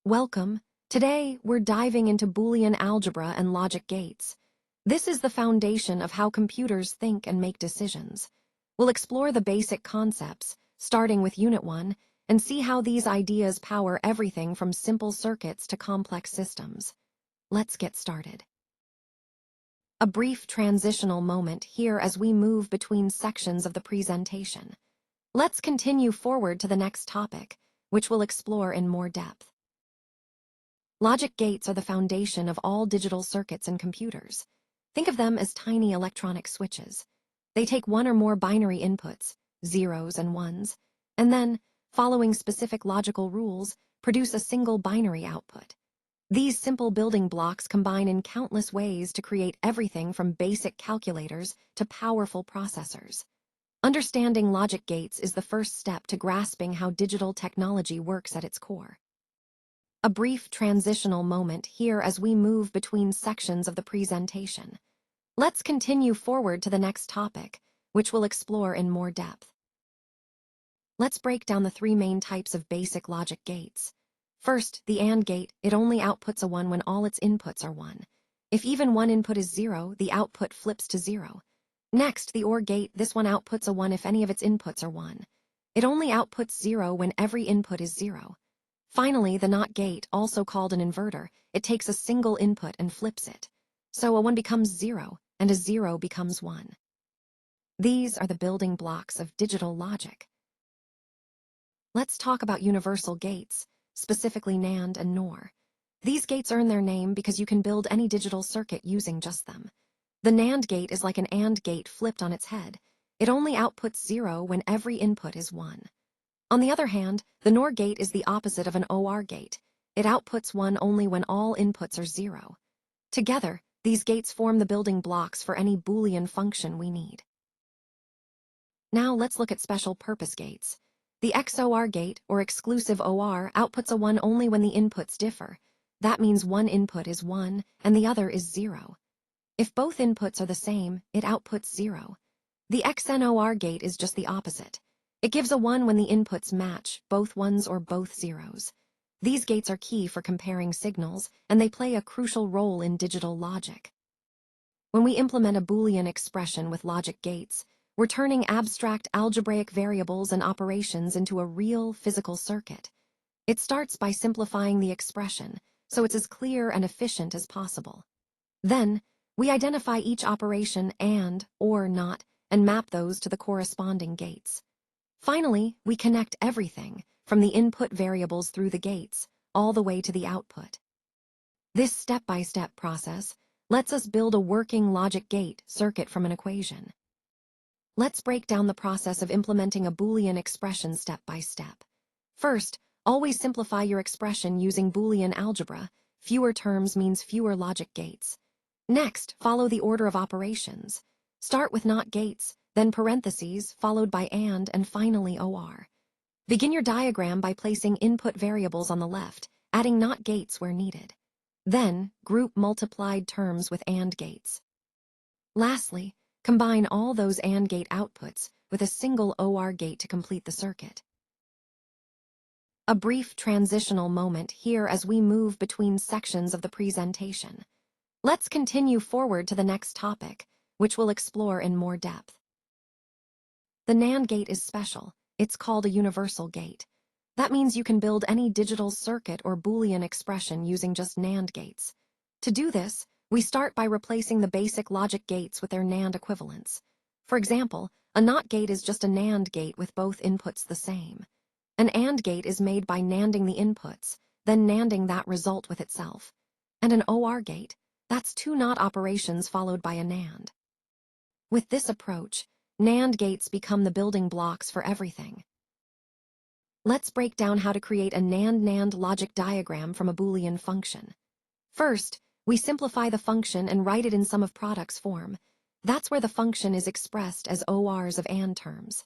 Welcome. Today, we're diving into Boolean algebra and logic gates. This is the foundation of how computers think and make decisions. We'll explore the basic concepts, starting with Unit 1, and see how these ideas power everything from simple circuits to complex systems. Let's get started. A brief transitional moment here as we move between sections of the presentation. Let's continue forward to the next topic, which we'll explore in more depth. Logic gates are the foundation of all digital circuits and computers. Think of them as tiny electronic switches. They take one or more binary inputs, zeros and ones, and then, following specific logical rules, produce a single binary output. These simple building blocks combine in countless ways to create everything from basic calculators to powerful processors. Understanding logic gates is the first step to grasping how digital technology works at its core. A brief transitional moment here as we move between sections of the presentation. Let's continue forward to the next topic, which we'll explore in more depth. Let's break down the three main types of basic logic gates. First, the AND gate. It only outputs a 1 when all its inputs are 1. If even one input is 0, the output flips to 0. Next, the OR gate. This one outputs a 1 if any of its inputs are 1. It only outputs 0 when every input is 0. Finally, the NOT gate, also called an inverter, it takes a single input and flips it. So a 1 becomes 0, and a 0 becomes 1. These are the building blocks of digital logic. Let's talk about universal gates, specifically NAND and NOR. These gates earn their name because you can build any digital circuit using just them. The NAND gate is like an AND gate flipped on its head. It only outputs 0 when every input is 1. On the other hand, the NOR gate is the opposite of an OR gate. It outputs 1 only when all inputs are 0. Together, these gates form the building blocks for any Boolean function we need. Now let's look at special purpose gates. The XOR gate, or exclusive OR, outputs a 1 only when the inputs differ. That means one input is 1 and the other is 0. If both inputs are the same, it outputs 0. The XNOR gate is just the opposite. It gives a 1 when the inputs match, both 1s or both 0s. These gates are key for comparing signals, and they play a crucial role in digital logic. When we implement a Boolean expression with logic gates, we're turning abstract algebraic variables and operations into a real physical circuit. It starts by simplifying the expression, so it's as clear and efficient as possible. Then, we identify each operation and, or not, and map those to the corresponding gates. Finally, we connect everything, from the input variables through the gates, all the way to the output. This step-by-step process lets us build a working logic gate circuit from an equation. Let's break down the process of implementing a Boolean expression step by step. First, always simplify your expression using Boolean algebra. Fewer terms means fewer logic gates. Next, follow the order of operations. Start with NOT gates, then parentheses, followed by and finally OR. Begin your diagram by placing input variables on the left, adding NOT gates where needed. Then, group multiplied terms with AND gates. Lastly, combine all those AND gate outputs with a single OR gate to complete the circuit. A brief transitional moment here as we move between sections of the presentation. Let's continue forward to the next topic, which we'll explore in more depth. The NAND gate is special. It's called a universal gate. That means you can build any digital circuit or Boolean expression using just NAND gates. To do this, we start by replacing the basic logic gates with their NAND equivalents. For example, a NOT gate is just a NAND gate with both inputs the same. An AND gate is made by NANDing the inputs, then NANDing that result with itself. And an OR gate, that's two NOT operations followed by a NAND. With this approach, NAND gates become the building blocks for everything. Let's break down how to create a NAND-NAND logic diagram from a Boolean function. First, we simplify the function and write it in sum of products form. That's where the function is expressed as ORs of AND terms.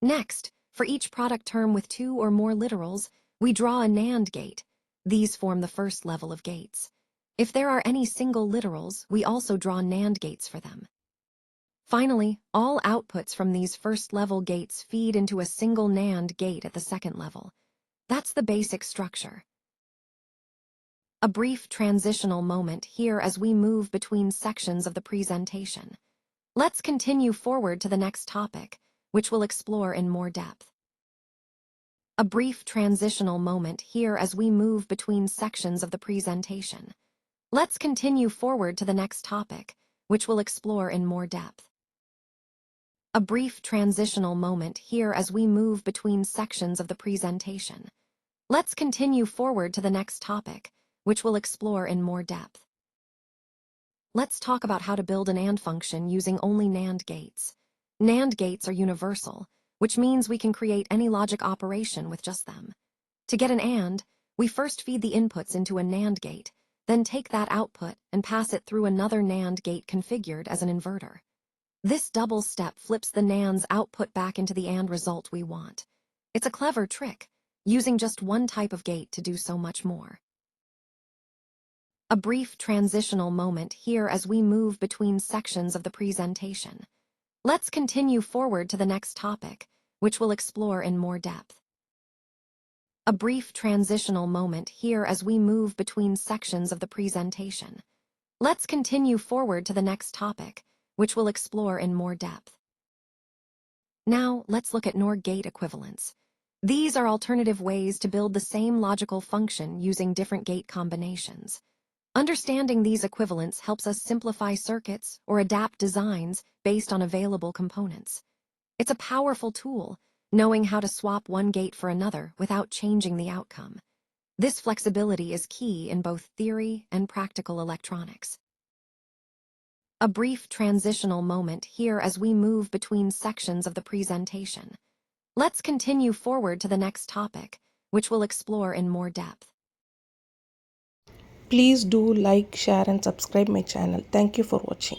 Next, for each product term with 2 or more literals, we draw a NAND gate. These form the first level of gates. If there are any single literals, we also draw NAND gates for them. Finally, all outputs from these first-level gates feed into a single NAND gate at the second level. That's the basic structure. A brief transitional moment here as we move between sections of the presentation. Let's continue forward to the next topic, which we'll explore in more depth. A brief transitional moment here as we move between sections of the presentation. Let's continue forward to the next topic, which we'll explore in more depth. A brief transitional moment here as we move between sections of the presentation. Let's continue forward to the next topic, which we'll explore in more depth. Let's talk about how to build an AND function using only NAND gates. NAND gates are universal, which means we can create any logic operation with just them. To get an AND, we first feed the inputs into a NAND gate, then take that output and pass it through another NAND gate configured as an inverter. This double step flips the NAND's output back into the AND result we want. It's a clever trick, using just one type of gate to do so much more. A brief transitional moment here as we move between sections of the presentation. Let's continue forward to the next topic, which we'll explore in more depth. A brief transitional moment here as we move between sections of the presentation. Let's continue forward to the next topic, which we'll explore in more depth. Now, let's look at NOR gate equivalents. These are alternative ways to build the same logical function using different gate combinations. Understanding these equivalents helps us simplify circuits or adapt designs based on available components. It's a powerful tool, knowing how to swap one gate for another without changing the outcome. This flexibility is key in both theory and practical electronics. A brief transitional moment here as we move between sections of the presentation. Let's continue forward to the next topic, which we'll explore in more depth. Please do like, share and subscribe my channel. Thank you for watching.